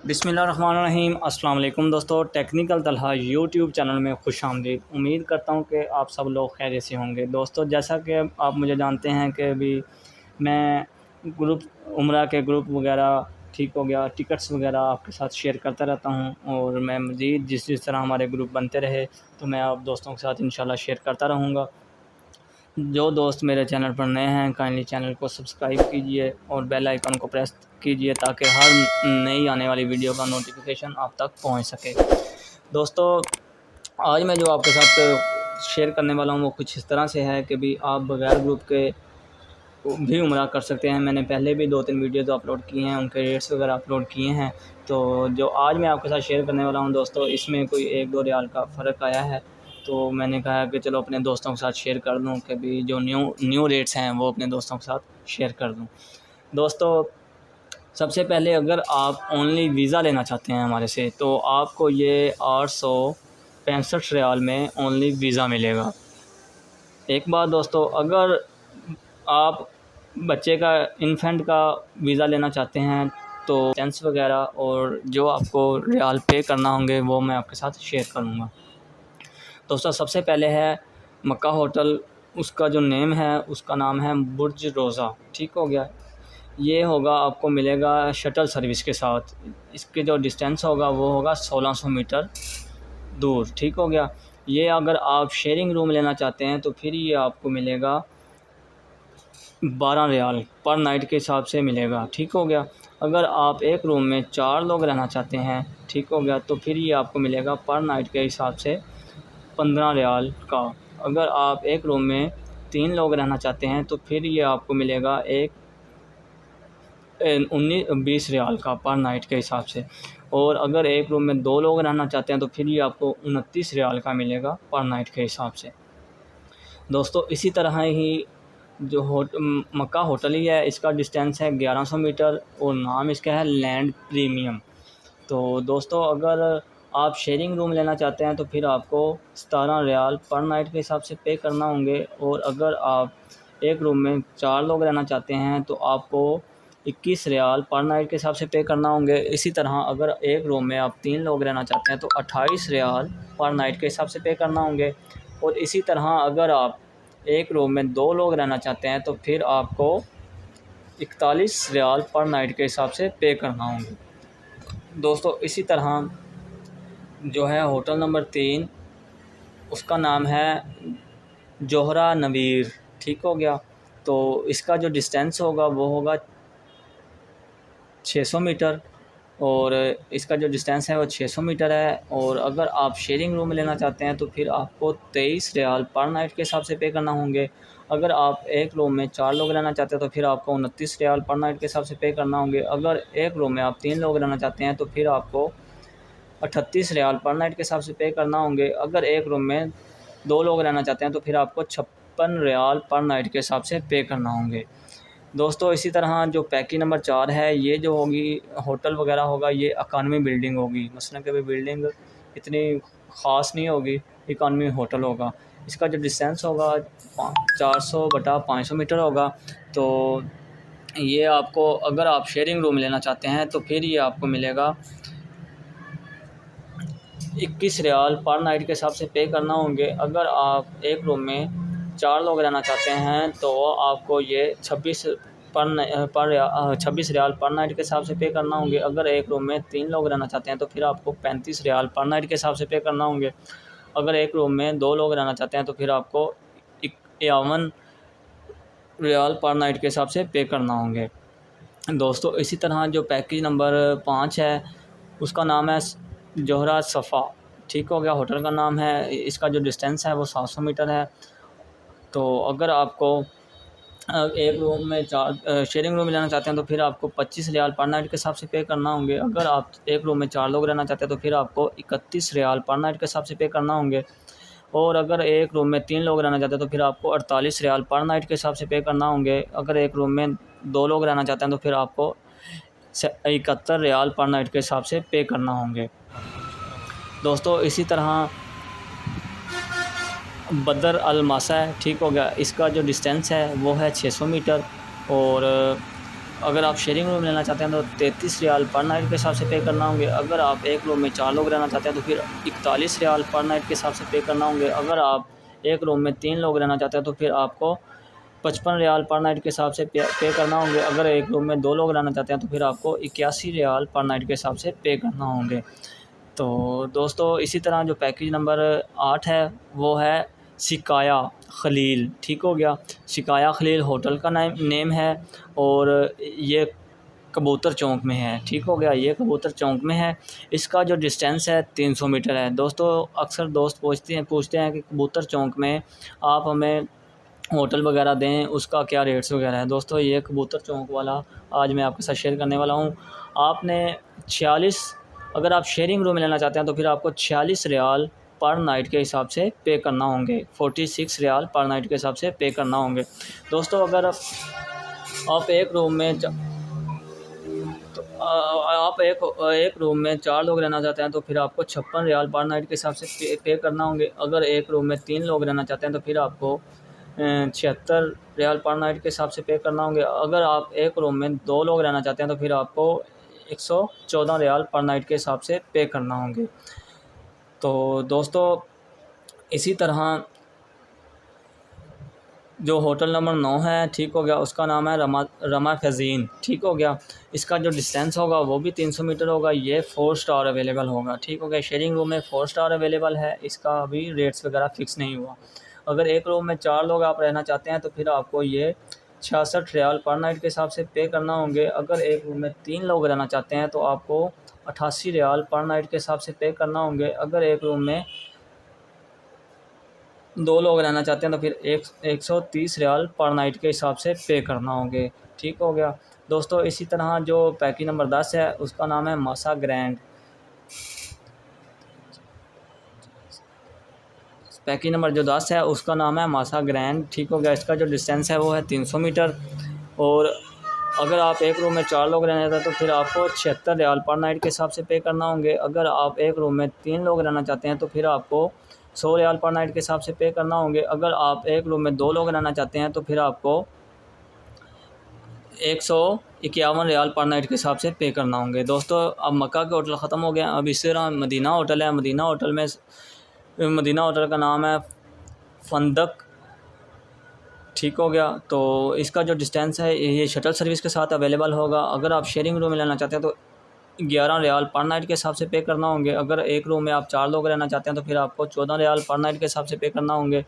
बिस्मिल्लाहिर्रहमानिर्रहीम। अस्सलाम वालेकुम दोस्तों, टेक्निकल तलहा यूट्यूब चैनल में खुश आमदीद। उम्मीद करता हूँ कि आप सब लोग खैरियत से होंगे। दोस्तों, जैसा कि आप मुझे जानते हैं कि अभी मैं ग्रुप उम्रा के ग्रुप वगैरह ठीक हो गया, टिकट्स वगैरह आपके साथ शेयर करता रहता हूँ और मैं मज़ीद जिस जिस तरह हमारे ग्रुप बनते रहे तो मैं आप दोस्तों के साथ इंशाल्लाह शेयर करता रहूँगा। जो दोस्त मेरे चैनल पर नए हैं काइंडली चैनल को सब्सक्राइब कीजिए और बेल आइकन को प्रेस कीजिए ताकि हर नई आने वाली वीडियो का नोटिफिकेशन आप तक पहुंच सके। दोस्तों, आज मैं जो आपके साथ शेयर करने वाला हूं वो कुछ इस तरह से है कि भी आप बग़ैर ग्रुप के भी उम्रा कर सकते हैं। मैंने पहले भी 2-3 वीडियोज़ अपलोड किए हैं, उनके रेट्स वगैरह अपलोड किए हैं। तो जो आज मैं आपके साथ शेयर करने वाला हूँ दोस्तों, इसमें कोई 1-2 रियाल का फ़र्क आया है। तो मैंने कहा कि चलो अपने दोस्तों के साथ शेयर कर दूं कि भी जो न्यू रेट्स हैं वो अपने दोस्तों के साथ शेयर कर दूं। दोस्तों, सबसे पहले अगर आप ओनली वीज़ा लेना चाहते हैं हमारे से तो आपको ये 865 रियाल में ओनली वीज़ा मिलेगा। एक बात दोस्तों, अगर आप बच्चे का इन्फेंट का वीज़ा लेना चाहते हैं तो टेंस वगैरह और जो आपको रियाल पे करना होंगे वो मैं आपके साथ शेयर करूँगा। दोस्तों, सबसे पहले है मक्का होटल, उसका जो नेम है उसका नाम है बुर्ज रोज़ा। ठीक हो गया। ये होगा आपको मिलेगा शटल सर्विस के साथ। इसके जो डिस्टेंस होगा वो होगा 1600 मीटर दूर। ठीक हो गया। ये अगर आप शेयरिंग रूम लेना चाहते हैं तो फिर ये आपको मिलेगा 12 रियाल पर नाइट के हिसाब से मिलेगा। ठीक हो गया। अगर आप एक रूम में 4 लोग रहना चाहते हैं, ठीक हो गया, तो फिर ये आपको मिलेगा पर नाइट के हिसाब से 15 रियाल का। अगर आप एक रूम में 3 लोग रहना चाहते हैं तो फिर ये आपको मिलेगा 19-20 रियाल का पर नाइट के हिसाब से। और अगर एक रूम में 2 लोग रहना चाहते हैं तो फिर ये आपको 29 रियाल का मिलेगा पर नाइट के हिसाब से। दोस्तों, इसी तरह ही जो मक्का होटल ही है, इसका डिस्टेंस है 1100 मीटर और नाम इसका है लैंड प्रीमियम। तो दोस्तों, अगर आप शेयरिंग रूम लेना चाहते हैं तो फिर आपको 17 रियाल पर नाइट के हिसाब से पे करना होंगे। और अगर आप एक रूम में 4 लोग रहना चाहते हैं तो आपको 21 रियाल पर नाइट के हिसाब से पे करना होंगे। इसी तरह अगर एक रूम में आप 3 लोग रहना चाहते हैं तो 28 रियाल पर नाइट के हिसाब से पे करना होंगे। और इसी तरह अगर आप एक रूम में 2 लोग रहना चाहते हैं तो फिर आपको 41 रियाल पर नाइट के हिसाब से पे करना होंगे। दोस्तों, इसी तरह जो है होटल नंबर 3, उसका नाम है जोहरा नवीर। ठीक हो गया। तो इसका जो डिस्टेंस होगा वो होगा 600 मीटर और इसका जो डिस्टेंस है वो 600 मीटर है। और अगर आप शेयरिंग रूम लेना चाहते हैं तो फिर आपको 23 रियाल पर नाइट के हिसाब से पे करना होंगे। अगर आप एक रूम में 4 लोग रहना चाहते हैं तो फिर आपको 29 रियाल पर नाइट के हिसाब से पे करना होंगे। अगर एक रूम में आप 3 लोग रहना चाहते हैं तो फिर आपको 38 रियाल पर नाइट के हिसाब से पे करना होंगे। अगर एक रूम में 2 लोग रहना चाहते हैं तो फिर आपको 56 रियाल पर नाइट के हिसाब से पे करना होंगे। दोस्तों, इसी तरह जो पैकेज नंबर 4 है, ये जो होगी होटल वगैरह होगा, ये इकानमी बिल्डिंग होगी। मसलन कि बिल्डिंग इतनी ख़ास नहीं होगी, इकानमी होटल होगा। इसका जो डिस्टेंस होगा 400/500 मीटर होगा। तो ये आपको अगर आप शेयरिंग रूम लेना चाहते हैं तो फिर ये आपको मिलेगा 21 रियाल पर नाइट के हिसाब से पे करना होंगे। अगर आप एक रूम में 4 लोग रहना चाहते हैं तो आपको ये 26 रियाल पर नाइट के हिसाब से पे करना होंगे। अगर एक रूम में 3 लोग रहना चाहते हैं तो फिर आपको 35 रियाल पर नाइट के हिसाब से पे करना होंगे। अगर एक रूम में 2 लोग रहना चाहते हैं तो फिर आपको 51 रियाल पर नाइट के हिसाब से पे करना होंगे। दोस्तों, इसी तरह जो पैकेज नंबर 5 है उसका नाम है जोहरा सफ़ा। ठीक हो गया। होटल का नाम है, इसका जो डिस्टेंस है वो 700 मीटर है। तो अगर आपको एक रूम में 4 शेयरिंग रूम लेना चाहते हैं तो फिर आपको 25 रियाल पर नाइट के हिसाब से पे करना होंगे। अगर आप एक रूम में 4 लोग रहना चाहते हैं तो फिर आपको 31 रियाल पर नाइट के हिसाब से पे करना होंगे। और अगर एक रूम में 3 लोग रहना चाहते हैं तो फिर आपको 48 रियाल पर नाइट के हिसाब से पे करना होंगे। अगर एक रूम में 2 लोग रहना चाहते हैं तो फिर आपको 71 रियाल पर नाइट के हिसाब से पे करना होंगे। दोस्तों, इसी तरह बदर अलमासा है। ठीक हो गया। इसका जो डिस्टेंस है वो है 600 मीटर और अगर आप शेयरिंग रूम लेना चाहते हैं तो 33 रियाल पर नाइट के हिसाब से पे करना होंगे। अगर आप एक रूम में 4 लोग रहना चाहते हैं तो फिर 41 रियाल पर नाइट के हिसाब से पे करना होंगे। अगर आप एक रूम में 3 लोग रहना चाहते हैं तो फिर आपको 55 रियाल पर नाइट के हिसाब से पे करना होंगे। अगर एक रूम में 2 लोग रहना चाहते हैं तो फिर आपको 81 रियाल पर नाइट के हिसाब से पे करना होंगे। तो दोस्तों इसी तरह जो पैकेज नंबर 8 है वो है सिकाया खलील, ठीक हो गया। सिकाया खलील होटल का नेम है और ये कबूतर चौक में है, ठीक हो गया। ये कबूतर चौक में है। इसका जो डिस्टेंस है 300 मीटर है। दोस्तों अक्सर दोस्त पूछते हैं कि कबूतर चौक में आप हमें होटल वगैरह दें, उसका क्या रेट्स वगैरह है। दोस्तों ये कबूतर चौक वाला आज मैं आपके साथ शेयर करने वाला हूँ। आपने 46, अगर आप शेयरिंग रूम लेना चाहते हैं तो फिर आपको 46 रियाल पर नाइट के हिसाब से पे करना होंगे। 46 रियाल पर नाइट के हिसाब से पे करना होंगे। दोस्तों अगर आप एक रूम में तो आप एक रूम में 4 लोग रहना चाहते हैं तो फिर आपको 56 रियाल पर नाइट के हिसाब से पे करना होंगे। अगर एक रूम में 3 लोग रहना चाहते हैं तो फिर आपको 76 रियाल पर नाइट के हिसाब से पे करना होंगे। अगर आप एक रूम में 2 लोग रहना चाहते हैं तो फिर आपको 114 रियाल पर नाइट के हिसाब से पे करना होंगे। तो दोस्तों इसी तरह जो होटल नंबर 9 है, ठीक हो गया, उसका नाम है रमा फजीन, ठीक हो गया। इसका जो डिस्टेंस होगा वो भी 300 मीटर होगा। ये 4 स्टार अवेलेबल होगा, ठीक हो गया। शेयरिंग रूम में 4 स्टार अवेलेबल है। इसका अभी रेट्स वगैरह फ़िक्स नहीं हुआ। अगर एक रूम में 4 लोग आप रहना चाहते हैं तो फिर आपको ये 66 रियाल पर नाइट के हिसाब से पे करना होंगे। अगर एक रूम में 3 लोग रहना चाहते हैं तो आपको 88 रियाल पर नाइट के हिसाब से पे करना होंगे। अगर एक रूम में 2 लोग रहना चाहते हैं तो फिर 130 रियाल पर नाइट के हिसाब से पे करना होंगे, ठीक हो गया। दोस्तों इसी तरह जो पैकेज नंबर 10 है उसका नाम है मासा ग्रैंड। पैकेज नंबर जो 10 है उसका नाम है मासा ग्रैंड, ठीक हो गया। इसका जो डिस्टेंस है वो है 300 मीटर। और अगर आप एक रूम में 4 लोग रहना चाहते हैं तो फिर आपको 76 रियाल पर नाइट के हिसाब से पे करना होंगे। अगर आप एक रूम में 3 लोग रहना चाहते हैं तो फिर आपको 100 रियाल पर नाइट के हिसाब से पे करना होंगे। अगर आप एक रूम में 2 लोग रहना चाहते हैं तो फिर आपको 151 रियाल पर नाइट के हिसाब से पे करना होंगे। दोस्तों अब मक्का के होटल ख़त्म हो गया। अब इसी तरह मदीना होटल है। मदीना होटल का नाम है फंदक, ठीक हो गया। तो इसका जो डिस्टेंस है ये शटल सर्विस के साथ अवेलेबल होगा। अगर आप शेयरिंग रूम में लेना चाहते हैं तो 11 रियाल पर नाइट के हिसाब से पे करना होंगे। अगर एक रूम में आप 4 लोग रहना चाहते हैं तो फिर आपको 14 रियाल पर नाइट के हिसाब से पे करना होंगे।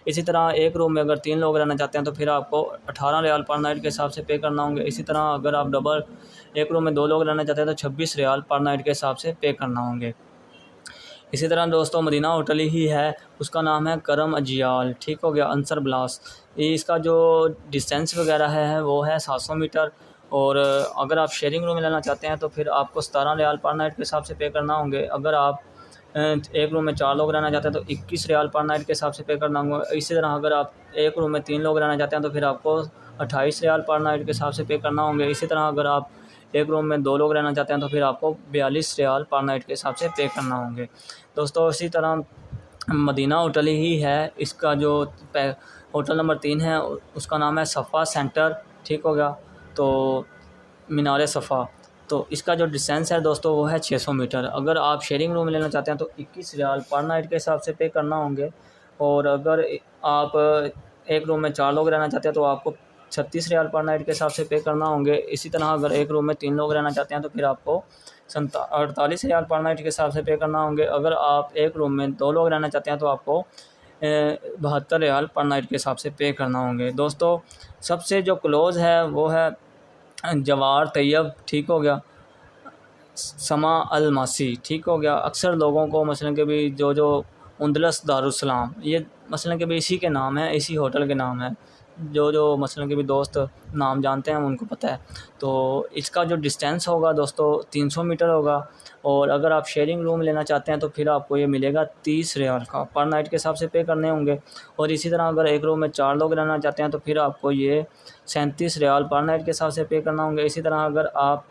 इसी तरह एक रूम में अगर 3 लोग रहना चाहते हैं तो फिर आपको 18 रियाल पर नाइट के हिसाब से पे करना होंगे। इसी तरह अगर आप एक रूम में 2 लोग रहना चाहते हैं तो 26 रियाल पर नाइट के हिसाब से पे करना होंगे। इसी तरह दोस्तों मदीना होटल ही है, उसका नाम है करम अजियाल, ठीक हो गया, अंसर ब्लास। इसका जो डिस्टेंस वगैरह है वो है 700 मीटर। और अगर आप शेयरिंग रूम में लेना चाहते हैं तो फिर आपको 17 रियाल पर नाइट के हिसाब से पे करना होंगे। अगर आप एक रूम में 4 लोग रहना चाहते हैं तो 21 रियाल पर नाइट के हिसाब से पे करना होगा। इसी तरह अगर आप एक रूम में 3 लोग रहना चाहते हैं तो फिर आपको 28 रियाल पर नाइट के हिसाब से पे करना होंगे। इसी तरह अगर आप एक रूम में 2 लोग रहना चाहते हैं तो फिर आपको 42 रियाल पर नाइट के हिसाब से पे करना होंगे। दोस्तों इसी तरह मदीना होटल ही है। इसका जो होटल नंबर 3 है उसका नाम है सफ़ा सेंटर, ठीक हो गया, तो मीनार सफ़ा। तो इसका जो डिस्टेंस है दोस्तों वो है 600 मीटर। अगर आप शेयरिंग रूम लेना चाहते हैं तो 21 रियाल पर नाइट के हिसाब से पे करना होंगे। और अगर आप एक रूम में 4 लोग रहना चाहते हैं तो आपको 36 रियाल पर नाइट के हिसाब से पे करना होंगे। इसी तरह अगर एक रूम में 3 लोग रहना चाहते हैं तो फिर आपको 48 रियाल पर नाइट के हिसाब से पे करना होंगे। अगर आप एक रूम में 2 लोग रहना चाहते हैं तो आपको 72 रियाल पर नाइट के हिसाब से पे करना होंगे। दोस्तों सबसे जो क्लोज़ है वो है जवार तैयब, ठीक हो गया, समा अल मासी, ठीक हो गया। अक्सर लोगों को मसलन के भी जो उंदलस दारुस्सलाम, ये मसलन के भी इसी के नाम है, इसी होटल के नाम है। जो मसलन के भी दोस्त नाम जानते हैं उनको पता है। तो इसका जो डिस्टेंस होगा दोस्तों 300 मीटर होगा। और अगर आप शेयरिंग रूम लेना चाहते हैं तो फिर आपको ये मिलेगा 30 रियाल का पर नाइट के हिसाब से पे करने होंगे। और इसी तरह अगर एक रूम में 4 लोग रहना चाहते हैं तो फिर आपको ये 37 रियाल पर नाइट के हिसाब से पे करना होंगे। इसी तरह अगर आप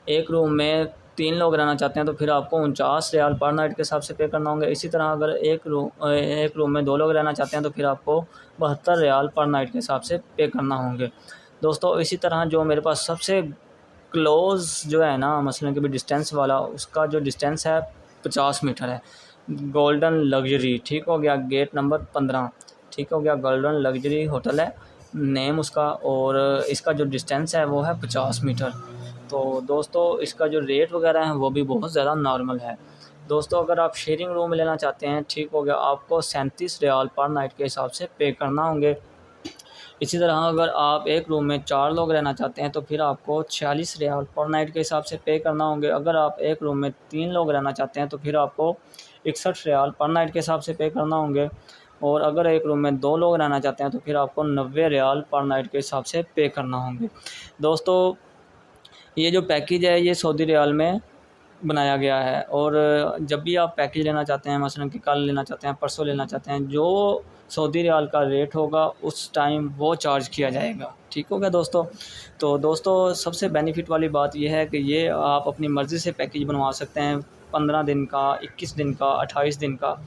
एक रूम में 3 लोग रहना चाहते हैं तो फिर आपको 49 रियाल पर नाइट के हिसाब से पे करना होंगे। इसी तरह अगर एक रूम में 2 लोग रहना चाहते हैं तो फिर आपको 72 रियाल पर नाइट के हिसाब से पे करना होंगे। दोस्तों इसी तरह जो मेरे पास सबसे क्लोज़ जो है ना, मसलन कि भी डिस्टेंस वाला, उसका जो डिस्टेंस है 50 मीटर है। गोल्डन लग्जरी, ठीक हो गया, गेट नंबर 15, ठीक हो गया, गोल्डन लग्जरी होटल है नेम उसका, और इसका जो डिस्टेंस है वो है 50 मीटर। तो दोस्तों इसका जो रेट वगैरह है वो भी बहुत ज़्यादा नॉर्मल है। दोस्तों अगर आप शेयरिंग रूम लेना चाहते हैं, ठीक हो गया, आपको 37 रियाल पर नाइट के हिसाब से पे करना होंगे। इसी तरह अगर आप एक रूम में 4 लोग रहना चाहते हैं तो फिर आपको 46 रियाल पर नाइट के हिसाब से पे करना होंगे। अगर आप एक रूम में 3 लोग रहना चाहते हैं तो फिर आपको 61 रियाल पर नाइट के हिसाब से पे करना होंगे। और अगर एक रूम में 2 लोग रहना चाहते हैं तो फिर आपको 90 रियाल पर नाइट के हिसाब से पे करना होंगे। दोस्तों ये जो पैकेज है ये सऊदी रियाल में बनाया गया है, और जब भी आप पैकेज लेना चाहते हैं, मसलन कि कल लेना चाहते हैं, परसों लेना चाहते हैं, जो सऊदी रियाल का रेट होगा उस टाइम वो चार्ज किया जाएगा, ठीक हो गया दोस्तों। तो दोस्तों सबसे बेनिफिट वाली बात यह है कि ये आप अपनी मर्ज़ी से पैकेज बनवा सकते हैं, 15 दिन का, 21 दिन का, 28 दिन का।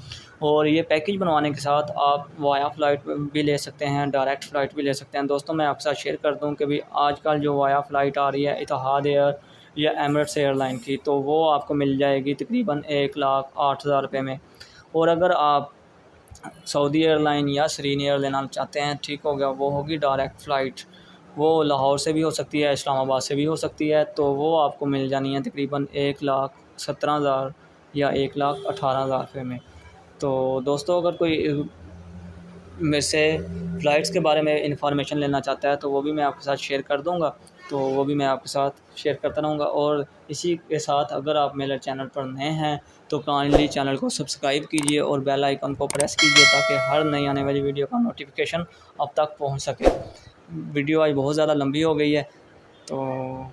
और ये पैकेज बनवाने के साथ आप वाया फ़्लाइट भी ले सकते हैं, डायरेक्ट फ़्लाइट भी ले सकते हैं। दोस्तों मैं आपके साथ शेयर कर दूं कि भी आजकल जो वाया फ़्लाइट आ रही है इतिहाद एयर या एमिरेट्स एयरलाइन की, तो वो आपको मिल जाएगी तकरीबन 1,08,000 रुपये में। और अगर आप सऊदी एयरलाइन या सरीन एयर लेना चाहते हैं, ठीक हो गया, वो होगी डायरेक्ट फ़्लाइट, वो लाहौर से भी हो सकती है, इस्लामाबाद से भी हो सकती है, तो वो आपको मिल जानी है तकरीबन 1,17,000 या 1,18,000 रुपये में। तो दोस्तों अगर कोई मेरे से फ़्लाइट्स के बारे में इंफॉर्मेशन लेना चाहता है तो वो भी मैं आपके साथ शेयर कर दूँगा, तो वो भी मैं आपके साथ शेयर करता रहूँगा। और इसी के साथ अगर आप मेरे चैनल पर नए हैं तो काइंडली चैनल को सब्सक्राइब कीजिए और बेल आइकन को प्रेस कीजिए ताकि हर नई आने वाली वीडियो का नोटिफिकेशन अब तक पहुँच सके। वीडियो आज बहुत ज़्यादा लंबी हो गई है, तो